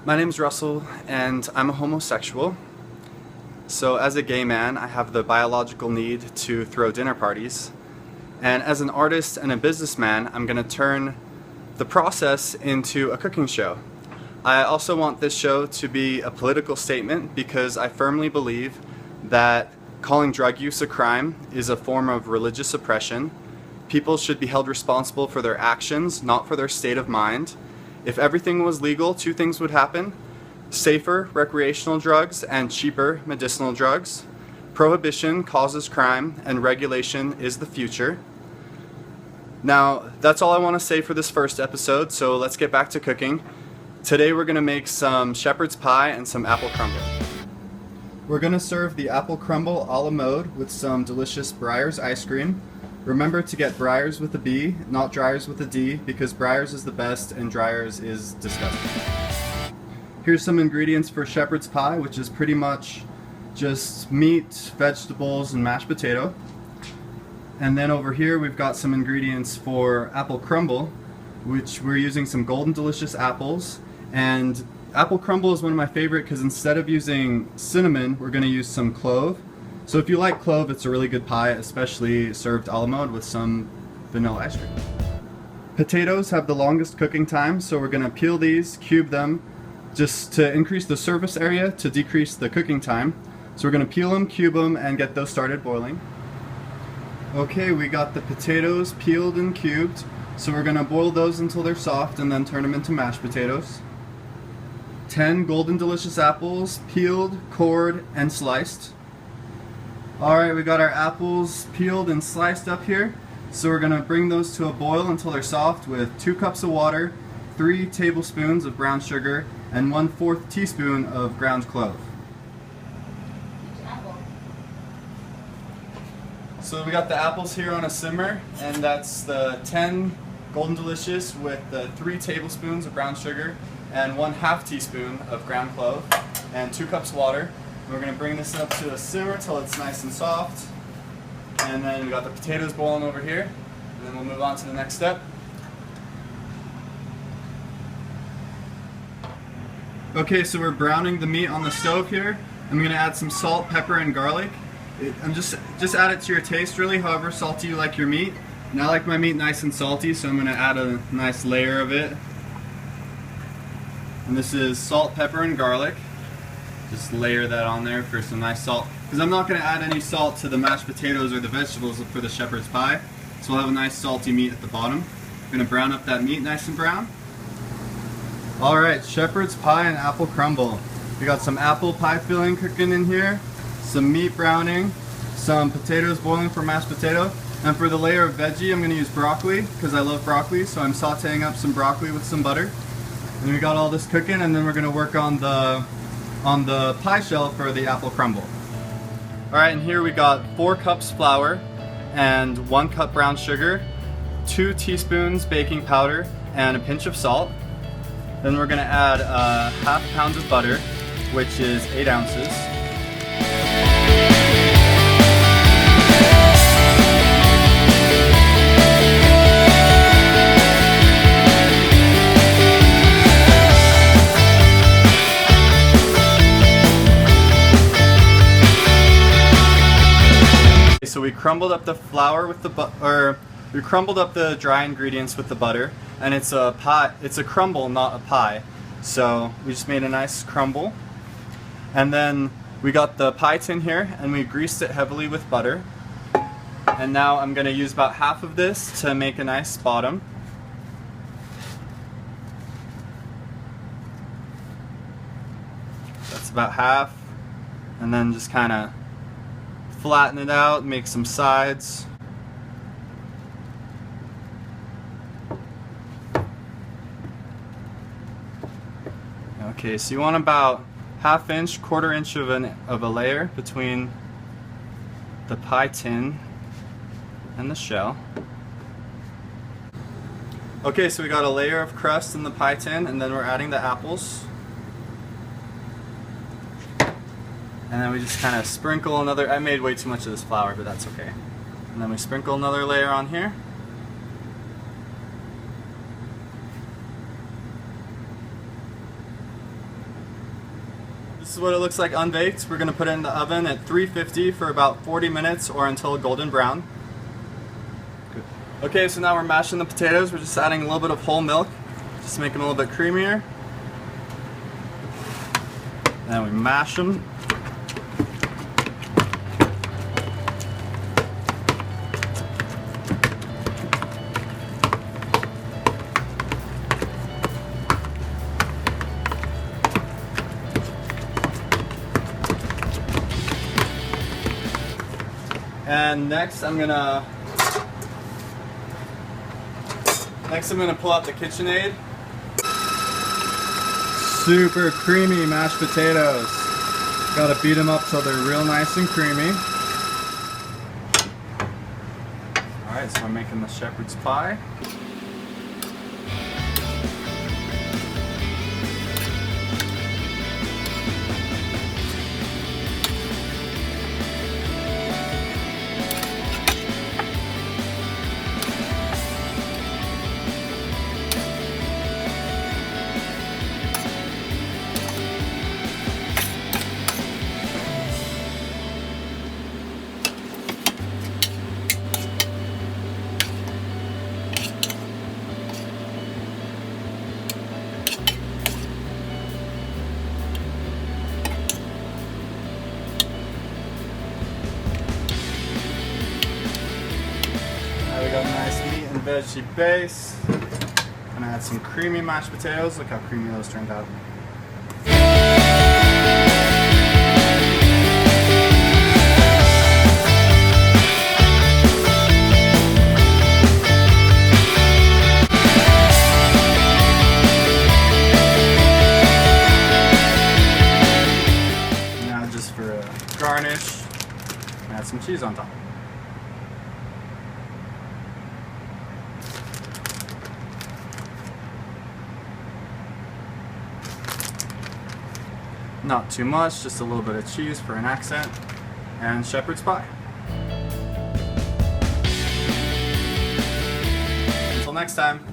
My name's Russell, and I'm a homosexual. So as a gay man, I have the biological need to throw dinner parties. And as an artist and a businessman, I'm going to turn the process into a cooking show. I also want this show to be a political statement because I firmly believe that calling drug use a crime is a form of religious oppression. People should be held responsible for their actions, not for their state of mind. If everything was legal, two things would happen: safer recreational drugs and cheaper medicinal drugs. Prohibition causes crime, and regulation is the future. Now, that's all I want to say for this first episode, so let's get back to cooking. Today we're going to make some shepherd's pie and some apple crumble. We're going to serve the apple crumble a la mode with some delicious Breyers ice cream. Remember to get Breyers with a B, not Dryers with a D, because Breyers is the best and Dryers is disgusting. Here's some ingredients for shepherd's pie, which is pretty much just meat, vegetables, and mashed potato. And then over here we've got some ingredients for apple crumble, which we're using some Golden Delicious apples. And apple crumble is one of my favorite because instead of using cinnamon, we're going to use some clove. So if you like clove, it's a really good pie, especially served a la mode with some vanilla ice cream. Potatoes have the longest cooking time, so we're going to peel these, cube them, just to increase the surface area to decrease the cooking time. So we're going to peel them, cube them, and get those started boiling. Okay, we got the potatoes peeled and cubed, so we're going to boil those until they're soft and then turn them into mashed potatoes. 10 Golden Delicious apples, peeled, cored, and sliced. Alright, we got our apples peeled and sliced up here, so we're going to bring those to a boil until they're soft with 2 cups of water, 3 tablespoons of brown sugar, and 1/4 teaspoon of ground clove. So we got the apples here on a simmer, and that's the 10 Golden Delicious with the 3 tablespoons of brown sugar and 1/2 teaspoon of ground clove and 2 cups of water. We're going to bring this up to a simmer till it's nice and soft, and then we got the potatoes boiling over here, and then we'll move on to the next step. Okay, so we're browning the meat on the stove here. I'm going to add some salt, pepper, and garlic. I'm just add it to your taste, really, however salty you like your meat. And I like my meat nice and salty, so I'm going to add a nice layer of it. And this is salt, pepper, and garlic. Just layer that on there for some nice salt. Because I'm not going to add any salt to the mashed potatoes or the vegetables for the shepherd's pie. So we'll have a nice salty meat at the bottom. I'm going to brown up that meat nice and brown. Alright, shepherd's pie and apple crumble. We got some apple pie filling cooking in here, some meat browning, some potatoes boiling for mashed potato, and for the layer of veggie I'm going to use broccoli because I love broccoli, so I'm sauteing up some broccoli with some butter. And we got all this cooking, and then we're going to work on the pie shell for the apple crumble. Alright, and here we got 4 cups flour and 1 cup brown sugar, 2 teaspoons baking powder, and a pinch of salt. Then we're going to add 1/2 pound of butter, which is 8 ounces. So we crumbled up the flour with the we crumbled up the dry ingredients with the butter, and it's a pie. It's a crumble, not a pie. So we just made a nice crumble, and then we got the pie tin here, and we greased it heavily with butter. And now I'm going to use about half of this to make a nice bottom. That's about half, and then just kind of flatten it out, make some sides. Okay, so you want about 1/2 inch, 1/4 inch of a layer between the pie tin and the shell. Okay, so we got a layer of crust in the pie tin, and then we're adding the apples. And then we just kind of sprinkle another, I made way too much of this flour, but that's okay. And then we sprinkle another layer on here. This is what it looks like unbaked. We're going to put it in the oven at 350 for about 40 minutes or until golden brown. Good. Okay, so now we're mashing the potatoes. We're just adding a little bit of whole milk, just to make them a little bit creamier. Then we mash them. And next I'm gonna pull out the KitchenAid. Super creamy mashed potatoes. Gotta beat them up so they're real nice and creamy. Alright, so I'm making the shepherd's pie. We got a nice meat and veggie base. Gonna add some creamy mashed potatoes. Look how creamy those turned out. Now just for a garnish, add some cheese on top. Not too much, just a little bit of cheese for an accent, and shepherd's pie. Until next time.